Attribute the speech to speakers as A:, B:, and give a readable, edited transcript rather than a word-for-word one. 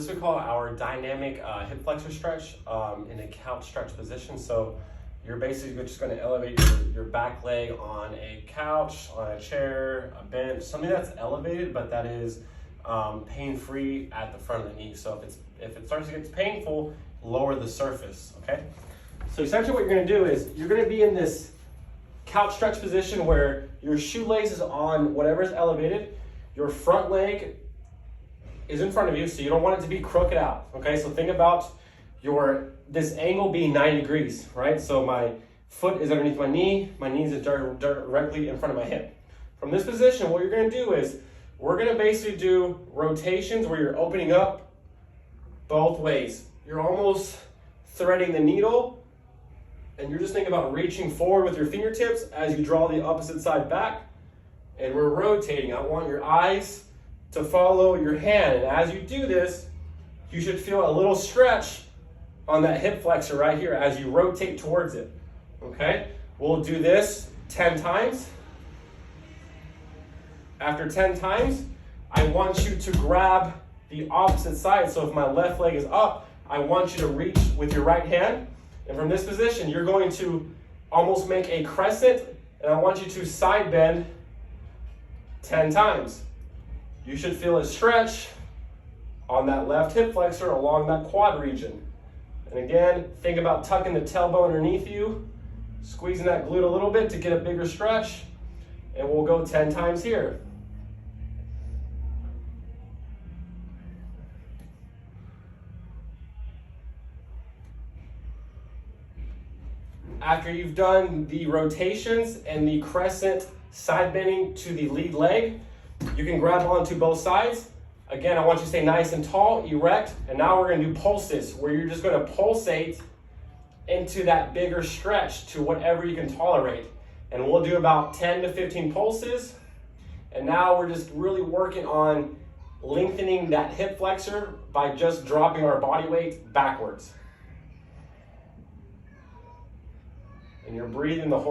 A: This we call our dynamic hip flexor stretch in a couch stretch position. So you're basically just going to elevate your back leg on a couch, on a chair, a bench, something that's elevated, but that is pain-free at the front of the knee. So if it starts to get painful, lower the surface, okay? So essentially what you're going to do is you're going to be in this couch stretch position where your shoelace is on whatever is elevated, your front leg is in front of you, so you don't want it to be crooked out, okay? So think about this angle being 90 degrees, right? So my foot is underneath my knee is directly in front of my hip. From this position, what you're gonna do is, we're gonna basically do rotations where you're opening up both ways. You're almost threading the needle, and you're just thinking about reaching forward with your fingertips as you draw the opposite side back, and we're rotating. I want your eyes to follow your hand, and as you do this, you should feel a little stretch on that hip flexor right here as you rotate towards it, okay? We'll do this 10 times. After 10 times, I want you to grab the opposite side. So if my left leg is up, I want you to reach with your right hand, and from this position, you're going to almost make a crescent, and I want you to side bend 10 times. You should feel a stretch on that left hip flexor along that quad region. And again, think about tucking the tailbone underneath you, squeezing that glute a little bit to get a bigger stretch, and we'll go 10 times here. After you've done the rotations and the crescent side bending to the lead leg, you can grab onto both sides. Again, I want you to stay nice and tall, erect, and now we're gonna do pulses, where you're just gonna pulsate into that bigger stretch to whatever you can tolerate. And we'll do about 10 to 15 pulses. And now we're just really working on lengthening that hip flexor by just dropping our body weight backwards. And you're breathing the whole